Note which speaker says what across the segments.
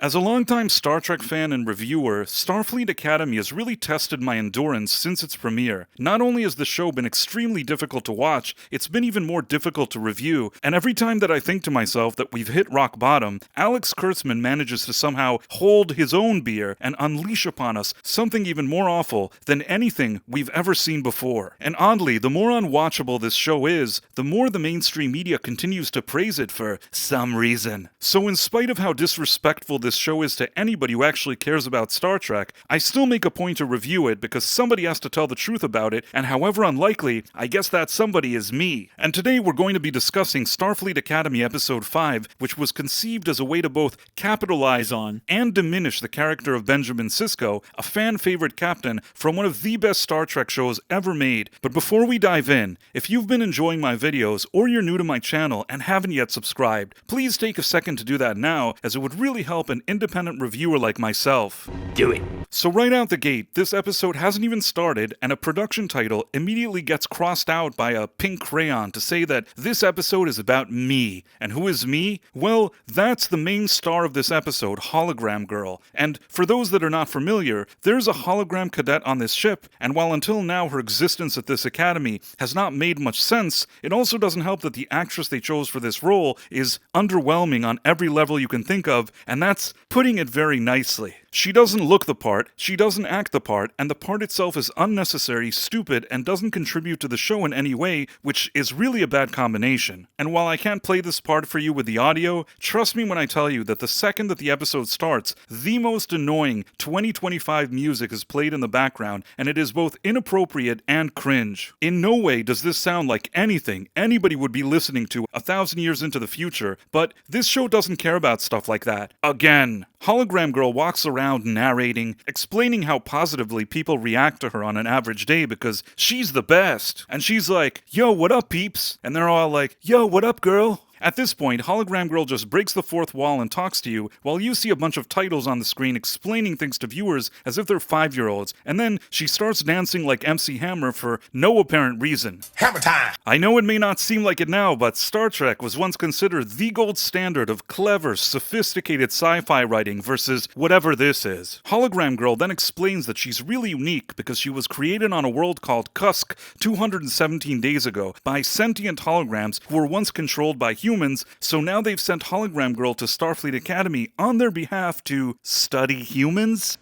Speaker 1: As a longtime Star Trek fan and reviewer, Starfleet Academy has really tested my endurance since its premiere. Not only has the show been extremely difficult to watch, it's been even more difficult to review, and every time that I think to myself that we've hit rock bottom, Alex Kurtzman manages to somehow hold his own beer and unleash upon us something even more awful than anything we've ever seen before. And oddly, the more unwatchable this show is, the more the mainstream media continues to praise it for some reason. So in spite of how disrespectful this show is to anybody who actually cares about Star Trek, I still make a point to review it because somebody has to tell the truth about it, and however unlikely, I guess that somebody is me. And today we're going to be discussing Starfleet Academy Episode 5, which was conceived as a way to both capitalize on and diminish the character of Benjamin Sisko, a fan-favorite captain from one of the best Star Trek shows ever made. But before we dive in, if you've been enjoying my videos or you're new to my channel and haven't yet subscribed, please take a second to do that now, as it would really help an independent reviewer like myself.
Speaker 2: Do it.
Speaker 1: So right out the gate, this episode hasn't even started, and a production title immediately gets crossed out by a pink crayon to say that this episode is about me. And who is me? Well, that's the main star of this episode, Hologram Girl. And for those that are not familiar, there's a hologram cadet on this ship, and while until now her existence at this academy has not made much sense, it also doesn't help that the actress they chose for this role is underwhelming on every level you can think of, and that's putting it very nicely. She doesn't look the part, she doesn't act the part, and the part itself is unnecessary, stupid, and doesn't contribute to the show in any way, which is really a bad combination. And while I can't play this part for you with the audio, trust me when I tell you that the second that the episode starts, the most annoying 2025 music is played in the background, and it is both inappropriate and cringe. In no way does this sound like anything anybody would be listening to 1,000 years into the future, but this show doesn't care about stuff like that. Again. Hologram Girl walks around narrating, explaining how positively people react to her on an average day because she's the best. And she's like, "Yo, what up, peeps?" And they're all like, "Yo, what up, girl?" At this point, Hologram Girl just breaks the fourth wall and talks to you, while you see a bunch of titles on the screen explaining things to viewers as if they're 5-year-olds, and then she starts dancing like MC Hammer for no apparent reason.
Speaker 2: Hammer time!
Speaker 1: I know it may not seem like it now, but Star Trek was once considered the gold standard of clever, sophisticated sci-fi writing versus whatever this is. Hologram Girl then explains that she's really unique because she was created on a world called Kusk 217 days ago by sentient holograms who were once controlled by humans, so now they've sent Hologram Girl to Starfleet Academy on their behalf to study humans?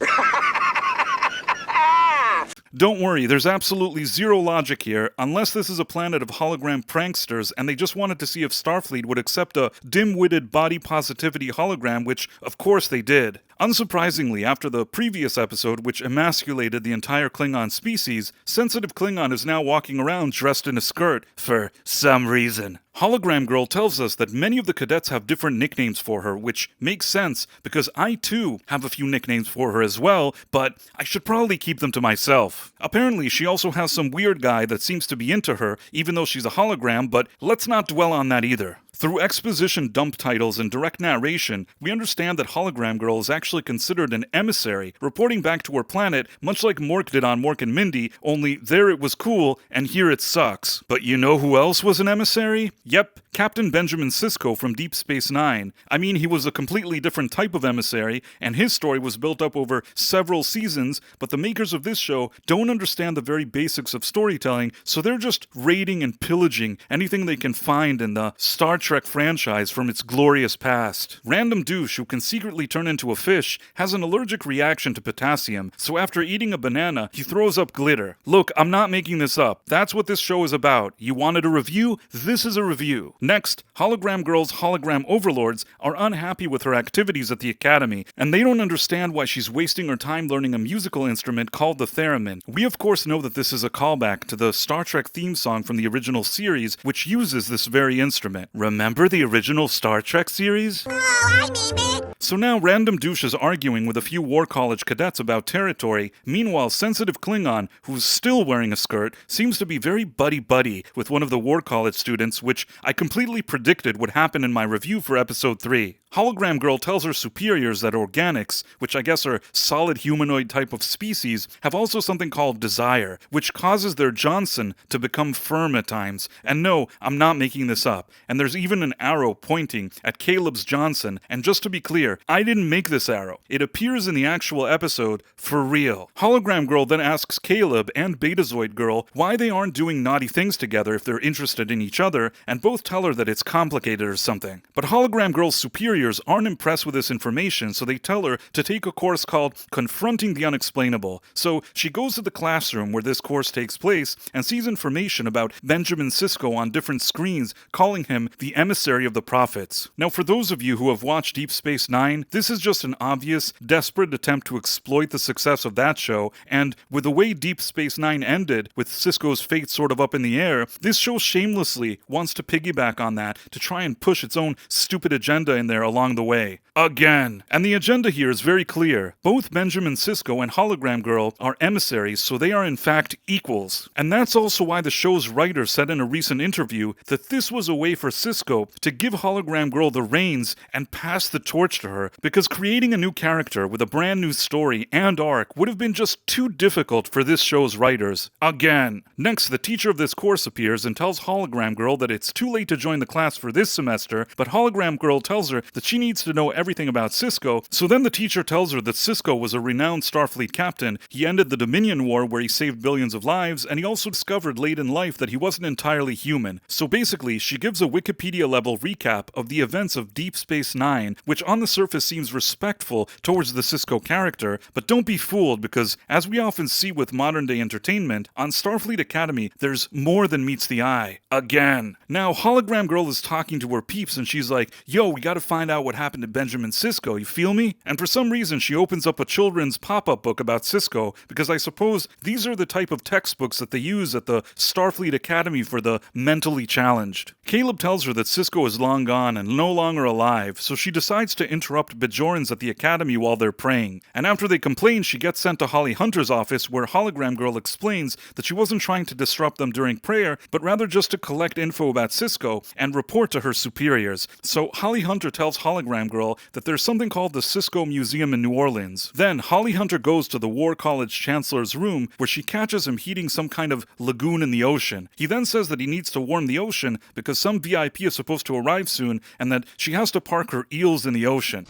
Speaker 1: Don't worry, there's absolutely zero logic here, unless this is a planet of hologram pranksters and they just wanted to see if Starfleet would accept a dim-witted body positivity hologram, which of course they did. Unsurprisingly, after the previous episode, which emasculated the entire Klingon species, sensitive Klingon is now walking around dressed in a skirt for some reason. Hologram Girl tells us that many of the cadets have different nicknames for her, which makes sense because I too have a few nicknames for her as well, but I should probably keep them to myself. Apparently, she also has some weird guy that seems to be into her, even though she's a hologram, but let's not dwell on that either. Through exposition dump titles and direct narration, we understand that Hologram Girl is actually considered an emissary, reporting back to her planet, much like Mork did on Mork and Mindy, only there it was cool, and here it sucks. But you know who else was an emissary? Yep, Captain Benjamin Sisko from Deep Space Nine. I mean, he was a completely different type of emissary, and his story was built up over several seasons, but the makers of this show don't understand the very basics of storytelling, so they're just raiding and pillaging anything they can find in the Star Trek franchise from its glorious past. Random douche who can secretly turn into a fish has an allergic reaction to potassium, so after eating a banana, he throws up glitter. Look, I'm not making this up. That's what this show is about. You wanted a review? This is a review. Next, Hologram Girl's hologram overlords are unhappy with her activities at the Academy, and they don't understand why she's wasting her time learning a musical instrument called the theremin. We of course know that this is a callback to the Star Trek theme song from the original series, which uses this very instrument. Remember the original Star Trek series? So now Random Douche is arguing with a few War College cadets about territory. Meanwhile, Sensitive Klingon, who's still wearing a skirt, seems to be very buddy-buddy with one of the War College students, which I completely predicted would happen in my review for Episode 3. Hologram Girl tells her superiors that organics, which I guess are solid humanoid type of species, have also something called desire, which causes their Johnson to become firm at times. And no, I'm not making this up. And there's even an arrow pointing at Caleb's Johnson, and just to be clear, I didn't make this arrow. It appears in the actual episode for real. Hologram Girl then asks Caleb and Betazoid Girl why they aren't doing naughty things together if they're interested in each other, and both tell her that it's complicated or something. But Hologram Girl's superiors aren't impressed with this information, so they tell her to take a course called Confronting the Unexplainable. So she goes to the classroom where this course takes place and sees information about Benjamin Sisko on different screens, calling him the emissary of the prophets. Now, for those of you who have watched Deep Space Nine, this is just an obvious, desperate attempt to exploit the success of that show, and with the way Deep Space Nine ended, with Sisko's fate sort of up in the air, this show shamelessly wants to piggyback on that to try and push its own stupid agenda in there along the way. Again. And the agenda here is very clear. Both Benjamin Sisko and Hologram Girl are emissaries, so they are in fact equals. And that's also why the show's writer said in a recent interview that this was a way for Sisko to give Hologram Girl the reins and pass the torch to her, because creating a new character with a brand new story and arc would have been just too difficult for this show's writers. Again. Next, the teacher of this course appears and tells Hologram Girl that it's too late to join the class for this semester, but Hologram Girl tells her that she needs to know everything about Sisko, so then the teacher tells her that Sisko was a renowned Starfleet captain, he ended the Dominion War where he saved billions of lives, and he also discovered late in life that he wasn't entirely human. So basically, she gives a Wikipedia-level recap of the events of Deep Space Nine, which on the surface seems respectful towards the Sisko character, but don't be fooled, because as we often see with modern-day entertainment, on Starfleet Academy, there's more than meets the eye. Again. Now, Hologram Girl is talking to her peeps, and she's like, yo, we gotta find out what happened to Benjamin Sisko, you feel me? And for some reason, she opens up a children's pop-up book about Sisko, because I suppose these are the type of textbooks that they use at the Starfleet Academy for the mentally challenged. Caleb tells her that Sisko is long gone and no longer alive, so she decides to interrupt Bajorans at the Academy while they're praying. And after they complain, she gets sent to Holly Hunter's office, where Hologram Girl explains that she wasn't trying to disrupt them during prayer, but rather just to collect info about Sisko and report to her superiors. So Holly Hunter tells Hologram Girl that there's something called the Cisco Museum in New Orleans. Then Holly Hunter goes to the War College Chancellor's room, where she catches him heating some kind of lagoon in the ocean. He then says that he needs to warm the ocean because some VIP is supposed to arrive soon, and that she has to park her eels in the ocean.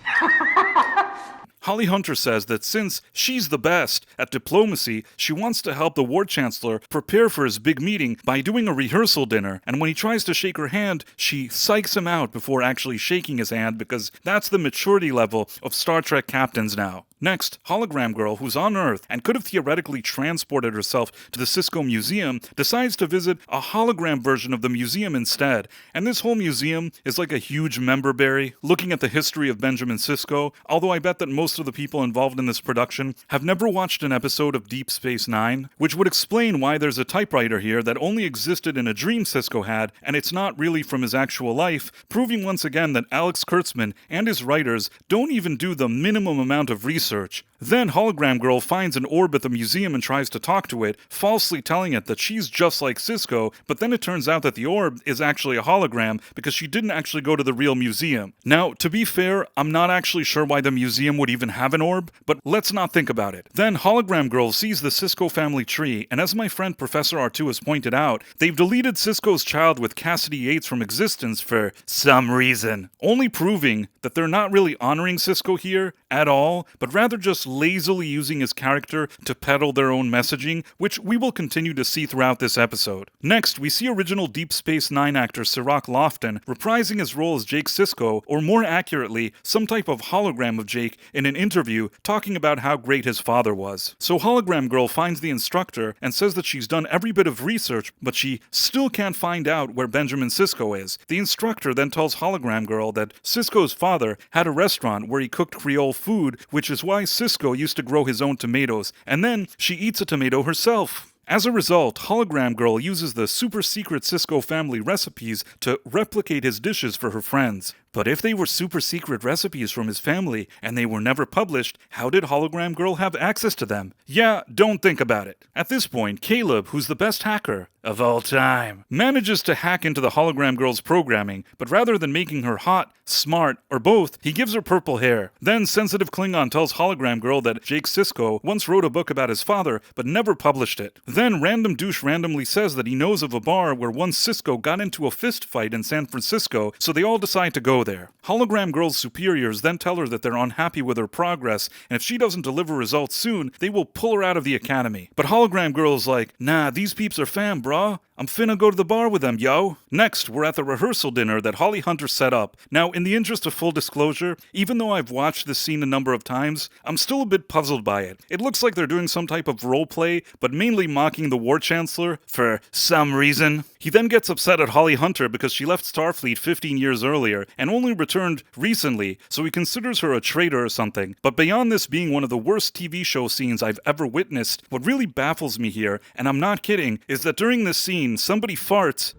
Speaker 1: Holly Hunter says that since she's the best at diplomacy, she wants to help the War Chancellor prepare for his big meeting by doing a rehearsal dinner, and when he tries to shake her hand, she psychs him out before actually shaking his hand, because that's the maturity level of Star Trek captains now. Next, Hologram Girl, who's on Earth and could have theoretically transported herself to the Cisco Museum, decides to visit a hologram version of the museum instead. And this whole museum is like a huge member berry, looking at the history of Benjamin Sisko, although I bet that most of the people involved in this production have never watched an episode of Deep Space Nine, which would explain why there's a typewriter here that only existed in a dream Sisko had, and it's not really from his actual life, proving once again that Alex Kurtzman and his writers don't even do the minimum amount of research. Then Hologram Girl finds an orb at the museum and tries to talk to it, falsely telling it that she's just like Sisko, but then it turns out that the orb is actually a hologram because she didn't actually go to the real museum. Now, to be fair, I'm not actually sure why the museum would even have an orb, but let's not think about it. Then Hologram Girl sees the Sisko family tree, and as my friend Professor R2 has pointed out, they've deleted Sisko's child with Cassidy Yates from existence for some reason, only proving that they're not really honoring Sisko here at all, but rather just lazily using his character to peddle their own messaging, which we will continue to see throughout this episode. Next, we see original Deep Space Nine actor Cirroc Lofton reprising his role as Jake Sisko, or more accurately, some type of hologram of Jake, in an interview talking about how great his father was. So Hologram Girl finds the instructor and says that she's done every bit of research, but she still can't find out where Benjamin Sisko is. The instructor then tells Hologram Girl that Sisko's father had a restaurant where he cooked Creole food, which is why Sisko used to grow his own tomatoes, and then she eats a tomato herself. As a result, Hologram Girl uses the super secret Sisko family recipes to replicate his dishes for her friends. But if they were super secret recipes from his family and they were never published, how did Hologram Girl have access to them? Yeah, don't think about it. At this point, Caleb, who's the best hacker of all time, manages to hack into the Hologram Girl's programming, but rather than making her hot, smart, or both, he gives her purple hair. Then sensitive Klingon tells Hologram Girl that Jake Sisko once wrote a book about his father, but never published it. Then random douche randomly says that he knows of a bar where once Cisco got into a fist fight in San Francisco, so they all decide to go there. Hologram Girl's superiors then tell her that they're unhappy with her progress, and if she doesn't deliver results soon, they will pull her out of the academy. But Hologram Girl's like, nah, these peeps are fam, brah. I'm finna go to the bar with them, yo. Next, we're at the rehearsal dinner that Holly Hunter set up. Now, in the interest of full disclosure, even though I've watched this scene a number of times, I'm still a bit puzzled by it. It looks like they're doing some type of role play, but mainly mocking the War Chancellor for some reason. He then gets upset at Holly Hunter because she left Starfleet 15 years earlier and only returned recently, so he considers her a traitor or something. But beyond this being one of the worst TV show scenes I've ever witnessed, what really baffles me here, and I'm not kidding, is that during this scene, somebody farts,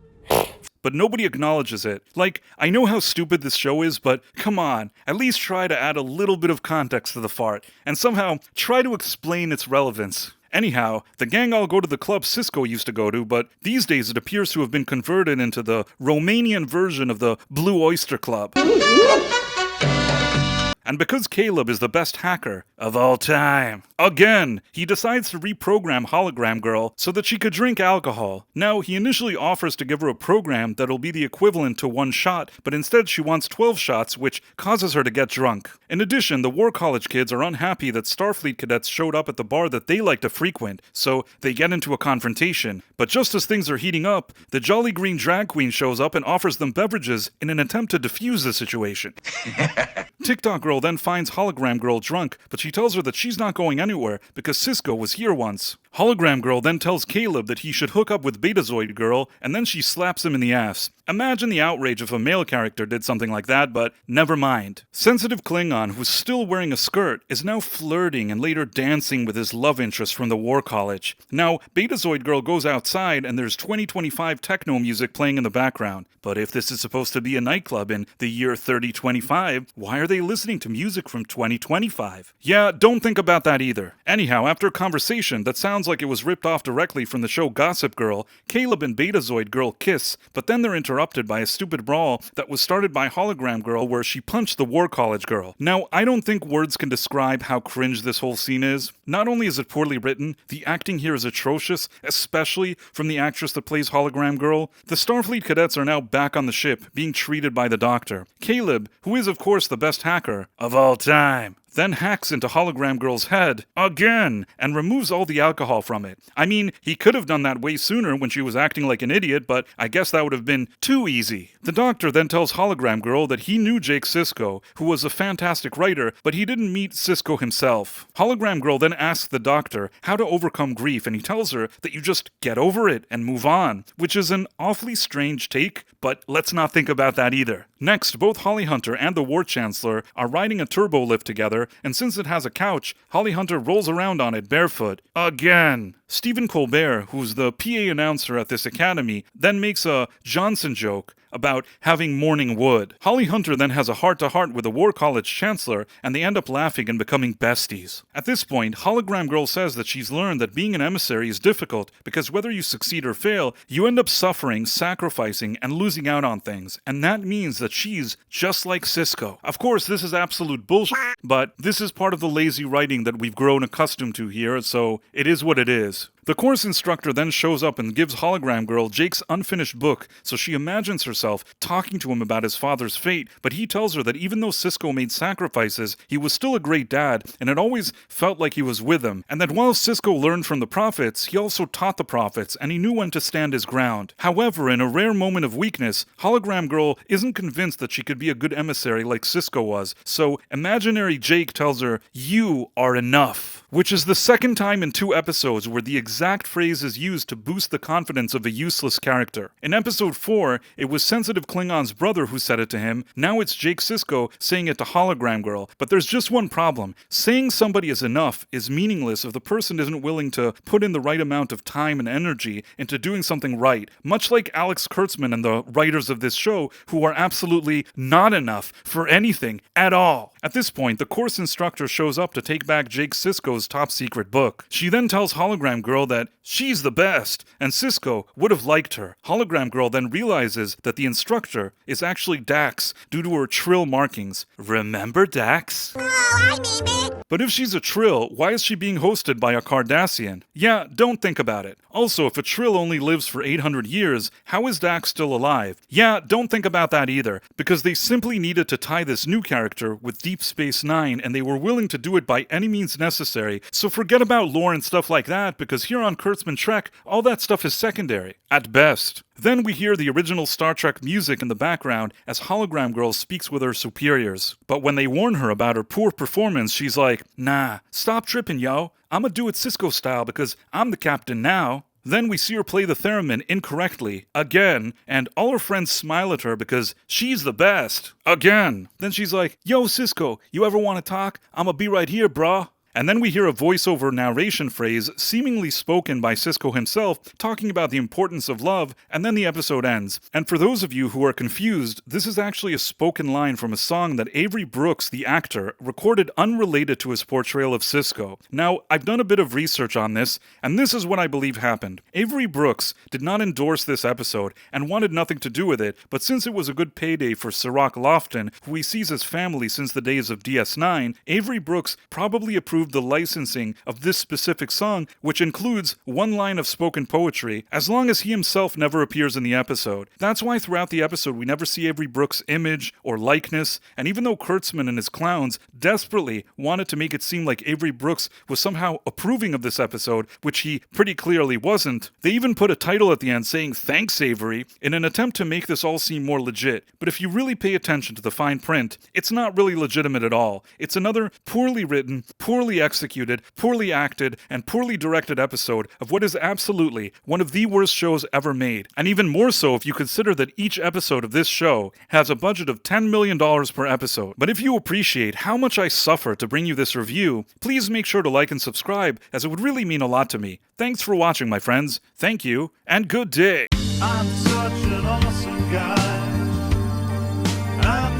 Speaker 1: but nobody acknowledges it. Like, I know how stupid this show is, but come on, at least try to add a little bit of context to the fart, and somehow try to explain its relevance. Anyhow, the gang all go to the club Cisco used to go to, but these days it appears to have been converted into the Romanian version of the Blue Oyster Club. And because Caleb is the best hacker of all time, again, he decides to reprogram Hologram Girl so that she could drink alcohol. Now, he initially offers to give her a program that'll be the equivalent to 1 shot, but instead she wants 12 shots, which causes her to get drunk. In addition, the War College kids are unhappy that Starfleet cadets showed up at the bar that they like to frequent, so they get into a confrontation. But just as things are heating up, the Jolly Green drag queen shows up and offers them beverages in an attempt to defuse the situation. TikTok Girl then finds Hologram Girl drunk, but she tells her that she's not going anywhere because Cisco was here once. Hologram Girl then tells Caleb that he should hook up with Betazoid Girl, and then she slaps him in the ass. Imagine the outrage if a male character did something like that, but never mind. Sensitive Klingon, who's still wearing a skirt, is now flirting and later dancing with his love interest from the War College. Now, Betazoid Girl goes outside and there's 2025 techno music playing in the background. But if this is supposed to be a nightclub in the year 3025, why are they listening to music from 2025? Yeah, don't think about that either. Anyhow, after a conversation that sounds like it was ripped off directly from the show Gossip Girl, Caleb and Betazoid Girl kiss, but then they're interrupted by a stupid brawl that was started by Hologram Girl where she punched the War College girl. Now, I don't think words can describe how cringe this whole scene is. Not only is it poorly written, the acting here is atrocious, especially from the actress that plays Hologram Girl. The Starfleet cadets are now back on the ship, being treated by the Doctor. Caleb, who is of course the best hacker of all time, then hacks into Hologram Girl's head, again, and removes all the alcohol from it. I mean, he could have done that way sooner when she was acting like an idiot, but I guess that would have been too easy. The Doctor then tells Hologram Girl that he knew Jake Sisko, who was a fantastic writer, but he didn't meet Cisco himself. Hologram Girl then asks the Doctor how to overcome grief, and he tells her that you just get over it and move on, which is an awfully strange take, but let's not think about that either. Next, both Holly Hunter and the War Chancellor are riding a turbo lift together, and since it has a couch, Holly Hunter rolls around on it barefoot. Again. Stephen Colbert, who's the PA announcer at this academy, then makes a Johnson joke about having morning wood. Holly Hunter then has a heart-to-heart with the War College Chancellor, and they end up laughing and becoming besties. At this point, Hologram Girl says that she's learned that being an emissary is difficult because whether you succeed or fail, you end up suffering, sacrificing, and losing out on things, and that means that she's just like Cisco. Of course, this is absolute bullshit, but this is part of the lazy writing that we've grown accustomed to here, so it is what it is. The course instructor then shows up and gives Hologram Girl Jake's unfinished book, so she imagines herself talking to him about his father's fate, but he tells her that even though Cisco made sacrifices, he was still a great dad, and it always felt like he was with him, and that while Cisco learned from the prophets, he also taught the prophets, and he knew when to stand his ground. However, in a rare moment of weakness, Hologram Girl isn't convinced that she could be a good emissary like Cisco was, so imaginary Jake tells her, "You are enough," which is the second time in 2 episodes where the exact exact phrase is used to boost the confidence of a useless character. In episode 4, it was sensitive Klingon's brother who said it to him. Now it's Jake Sisko saying it to Hologram Girl. But there's just one problem. Saying somebody is enough is meaningless if the person isn't willing to put in the right amount of time and energy into doing something right. Much like Alex Kurtzman and the writers of this show, who are absolutely not enough for anything at all. At this point, the course instructor shows up to take back Jake Sisko's top secret book. She then tells Hologram Girl that she's the best, and Sisko would have liked her. Hologram Girl then realizes that the instructor is actually Dax due to her Trill markings. Remember Dax?
Speaker 2: Oh, hi, Mimi.
Speaker 1: But if she's a Trill, why is she being hosted by a Cardassian? Yeah, don't think about it. Also, if a Trill only lives for 800 years, how is Dax still alive? Yeah, don't think about that either, because they simply needed to tie this new character with Deep Space Nine, and they were willing to do it by any means necessary, so forget about lore and stuff like that, because here on Kurtzman Trek, all that stuff is secondary, at best. Then we hear the original Star Trek music in the background as Hologram Girl speaks with her superiors. But when they warn her about her poor performance, she's like, nah, stop tripping, yo. I'ma do it Cisco style because I'm the captain now. Then we see her play the theremin incorrectly, again, and all her friends smile at her because she's the best, again. Then she's like, yo Cisco, you ever want to talk? I'ma be right here, brah. And then we hear a voiceover narration phrase, seemingly spoken by Sisko himself, talking about the importance of love, and then the episode ends. And for those of you who are confused, this is actually a spoken line from a song that Avery Brooks, the actor, recorded unrelated to his portrayal of Sisko. Now, I've done a bit of research on this, and this is what I believe happened. Avery Brooks did not endorse this episode, and wanted nothing to do with it, but since it was a good payday for Sirach Lofton, who he sees as family since the days of DS9, Avery Brooks probably approved the licensing of this specific song, which includes one line of spoken poetry, as long as he himself never appears in the episode. That's why throughout the episode we never see Avery Brooks' image or likeness, and even though Kurtzman and his clowns desperately wanted to make it seem like Avery Brooks was somehow approving of this episode, which he pretty clearly wasn't, they even put a title at the end saying "Thanks, Avery," in an attempt to make this all seem more legit. But if you really pay attention to the fine print, it's not really legitimate at all. It's another poorly written, poorly executed, poorly acted, and poorly directed episode of what is absolutely one of the worst shows ever made. And even more so if you consider that each episode of this show has a budget of $10 million per episode. But if you appreciate how much I suffer to bring you this review, please make sure to like and subscribe, as it would really mean a lot to me. Thanks for watching, my friends. Thank you, and good day.
Speaker 3: I'm such an awesome guy. I'm